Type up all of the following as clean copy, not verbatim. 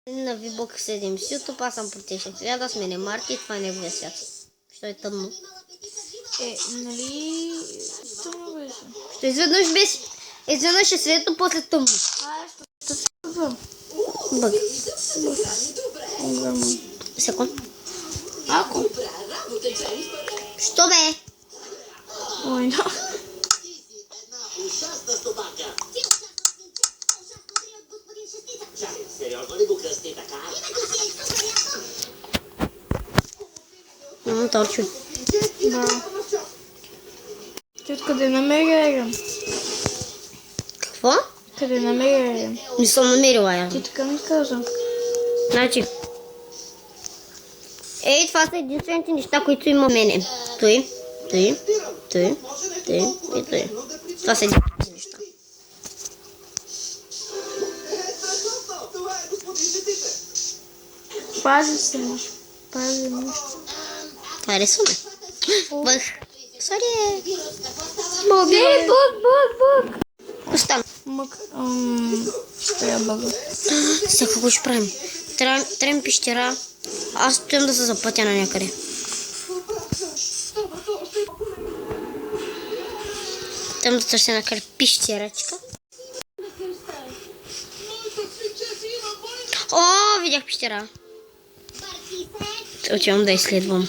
На Вибок 7 с YouTube, аз съм Протеша. Трябва да смене Марти и това е неговия свят. Що е тъмно. Нали... Тъмно беше. Що изведнъж е светло, после тъмно. Ще се казвам. Бъг. Огромно. Секунд. Ако. Що бе? Ой, да. Сериозно ли го кръсти така? Точно. Да. Ти откъде намери Ерен? Какво? Къде намери Ерен? Не съм намерила я. Ти така ми каза. Значи. Това са единствените неща, които има мене. Той и той. Това са единствените неща. Пази се, мъж. Пази мъж. Това е рисуване. Бъх. Сори. Бък. Остана. Мък. Стоя бъга. Сега какво ще правим? Трябва пещера. Аз стоям да се запътя на някъде. Там да търся някъде пещерачка. О, видях пещера. Отивам да изследвам.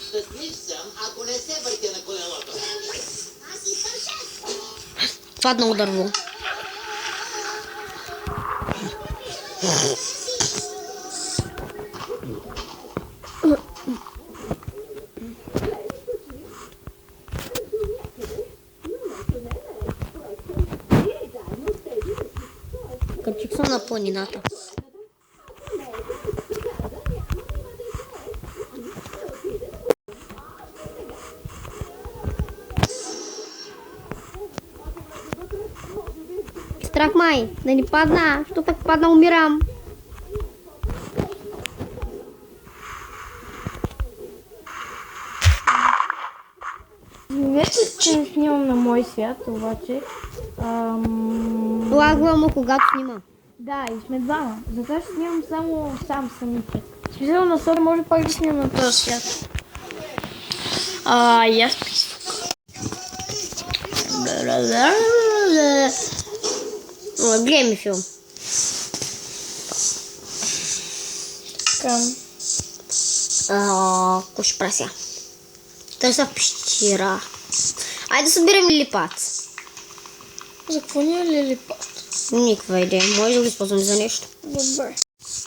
Щастлив съм, ако не се въртя на колелото. Паднало дърво. Качих се на планината. Страх май, да ни падна, що так падна, умирам. Извинете, че не снимам на мой свят, обаче. Лагвам, когато снима. Да, и сме двама. Затова ще снимам само сам самите. Смисъл на сори може пак да снимам на този свят. И аз писвам. Гледай ми филм. Към. Какво ще правя сега? Търся пещера. Айде да събирам лилипац. За какво ни е лилипат? Никаква идея. Може да го използвам за нещо. Добре.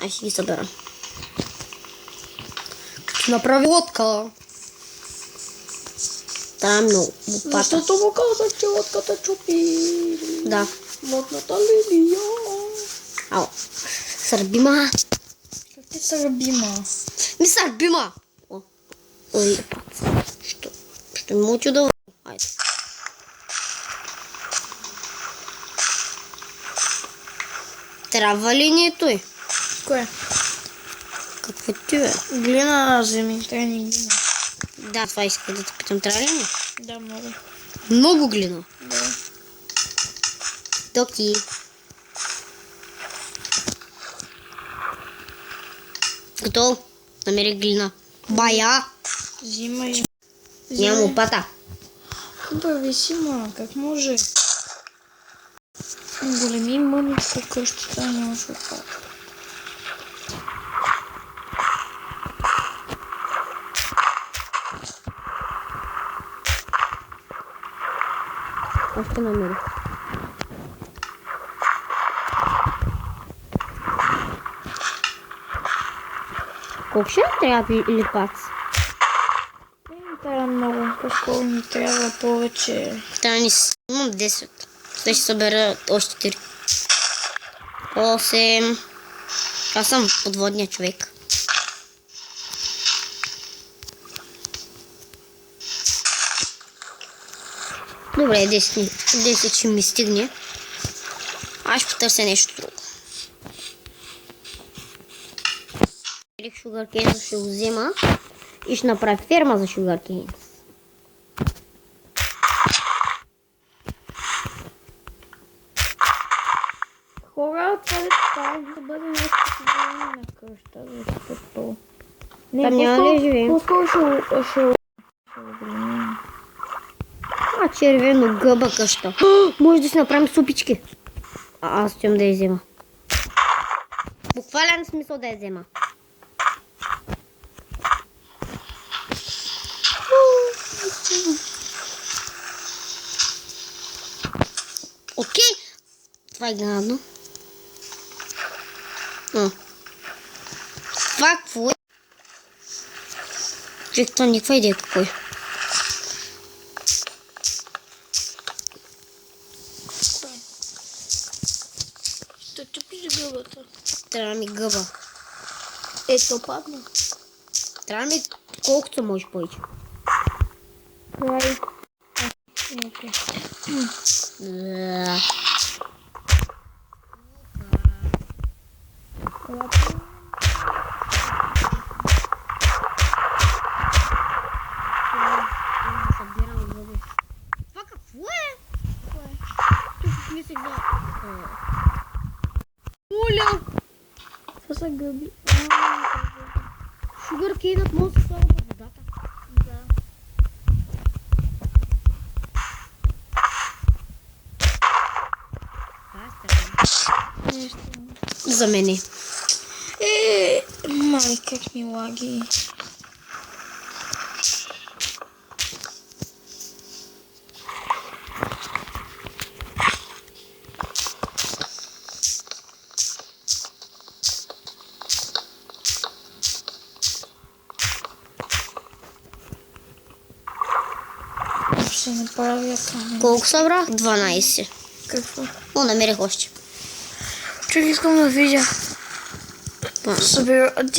Ай, ще ги събера. Направи лодка. Трябва много лопата. Защото му казах, че лодката чупи. Да. Модната лилия. Ало. Сърбима. Как ти сърбима? Ми сърбима. Ой, лилипац. Ще ми мучи да... Айде. Трябва ли ни той? Кое? Какво ти бе? Глина земи. Трябва ни глина. Да, това иска да те питам. Трябва ли ни? Да, много. Много глина. Да. Токи. Готово. Намери глина. Бая. Взимай. Няма лопата. Прави си, ма. Как може? Големи мъни по къщата нямаш лопата. Още намерих. Колко ще трябва липац? Не ми трябва много. По-скоро ми трябва повече. Трябва ни имам 10. Ще събера още 4. 8. Аз съм подводния човек. Добре, 10 ще ми стигне. Аз ще потърся нещо друго. Шугаркейн ще го взема и ще направя ферма за шугаркейн. Хора, Тогава това да бъде нещо подобно на къща, защото... Там няма ли живеем? По-скоро ще обременим. Червено гъба къща. Може да си направим супички. Аз ще да я взема. Буквален смисъл да я взема. Окей. Това е гадно. Това какво е? Човек, това никаква идея какво е. Ще чупиш гъбата. Трябва да ми гъба. Ето падна. Трябва да ми колкото може повече. Край. Това какво е? Тук мислех за... Моля! Това са гъби. Шугър кейнът може да се слага във водата. Да. Нещо. За мене. Май, как ми лаги. Ще направя камера. Колко събрах? 12. Какво? О, намерих още. Чак искам да видя. Събира... Абе,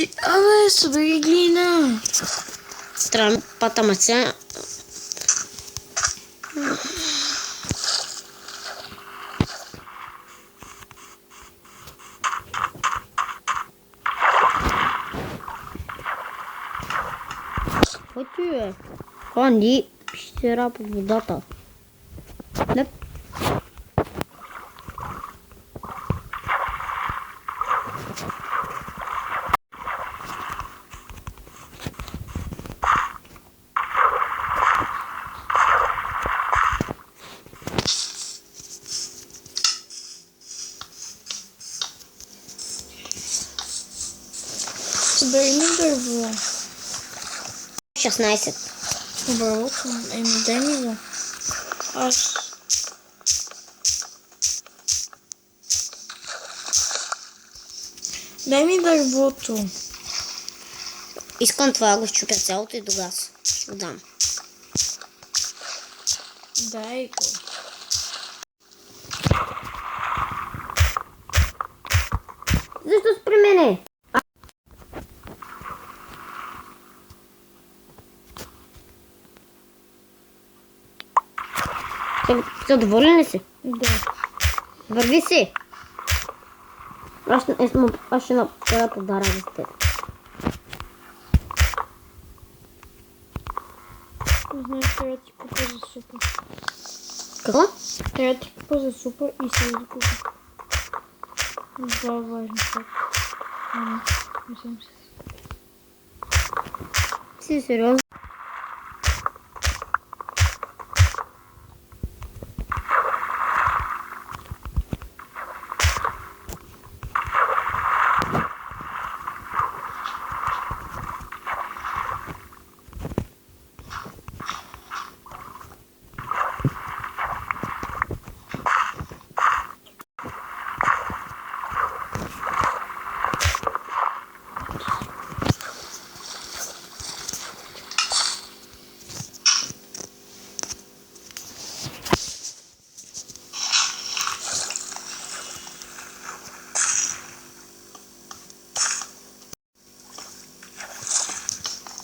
събери глина. Трябва да ми пата маца. Който е? Ходи, пищера по водата. Не. Събери ми дърво. 16. Дървото. Дай ми го. Аз... Дай ми дървото. Искам това да го щупя цялото и тогава ще го дам. Дай го. Защо спри мене? Задоволен ли си? Да. Върви си! Аз ще направя подарък за теб. Знаеш, трябва да ти купа за супа. Какво? Трябва да ти купа за супа и се изгуби. Това важно факт. Не съм се... Си сериозно?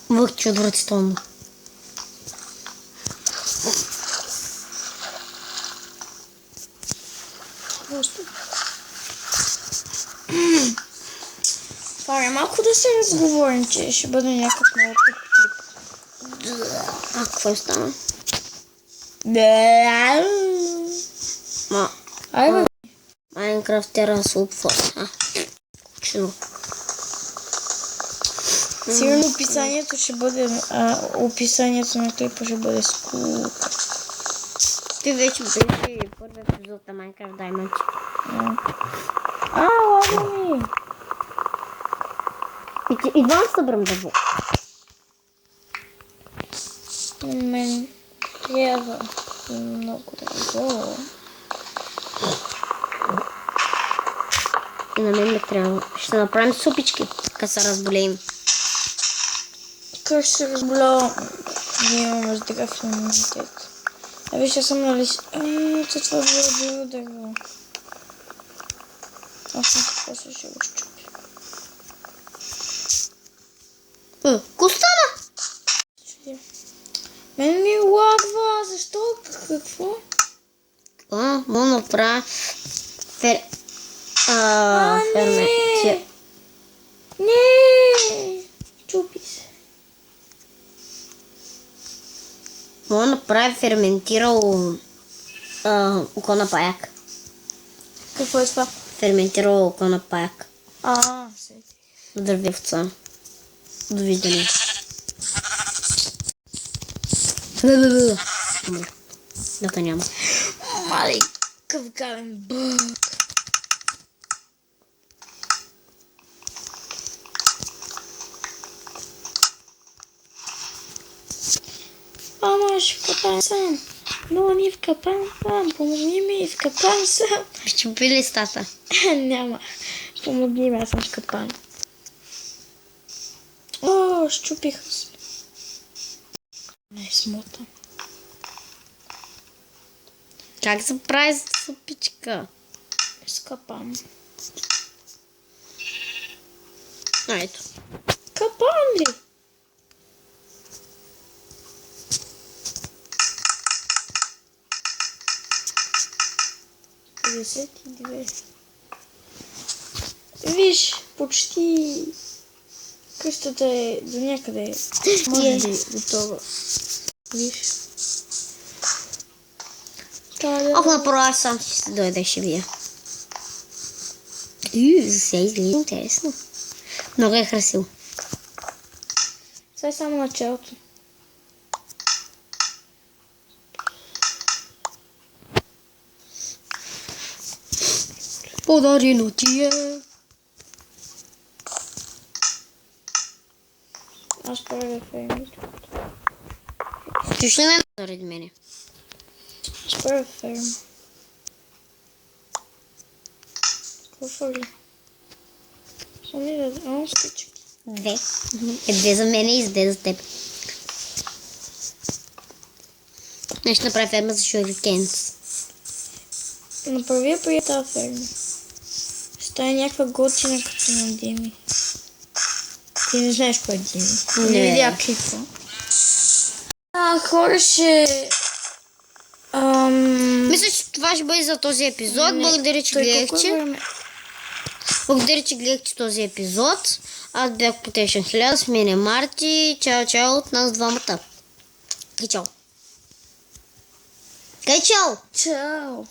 Въх, отвратително. Просто. Това е малко да се разговорим, че ще бъде някакъв много клип. А, какво стана? Да. Ма, Айде, ай, Майнкрафтера с лупфос. Чудо. Сигурно описанието ще бъде... описанието на клипа ще бъде скука. Ти вече беше първи епизод на Minecraft Diamond. Ладно ми! И двамата събрам дърво. Мен трябва много дърво. И на мен ми трябва. Ще направим супички, така се разболеем. Как ще се разболя? Ние имаме такъв имунитет. Виж, аз съм нали... това било друго дърво. Аз после ще го щупя. Костана! Мен ми лагва, защо? Какво? Мога направя Не! ферментир. Не! Чупи се. Мога направя ферментирал око на паяк. Какво е това? Ферментирал око на паяк. Сега. Дървевца. Довиждане. Дата няма. Маленькъв гален бък. Ама ще вкопам сам. Но ни вкопам сам. Помогни ми, вкопам сам. Щупи листата. Няма. Помогни ми, аз съм вкопан. Щупиха се. Не смота. Как се прави супичка? Скъпам. Ето. Капан ли? Виж, почти къщата е до някъде. Може би готова. Виж. Ох, направо аз сам ще дойда, ще вия. Сега изглежда интересно. Много е красиво. Това е само началото. Подарено ти е. Аз правя ферми. Ти ще не заради мене. Аз правя ферми. Какво ли? Ами да, спички. Две. Две за мене и две за теб. Нещо направи ферма за шурикенс. Направи я при тази ферма. Стане някаква готина като на Дими. Ти не знаеш кой е Дими. Не. Не видя клипа. Хора ще... Мисля, че това ще бъде за този епизод. Благодаря, че Той гледахте. колко време? Благодаря, че гледахте този епизод. Аз бях Потешен 1000, с мен е Марти. Чао, чао от нас двамата. И чао. Кай чао! Чао!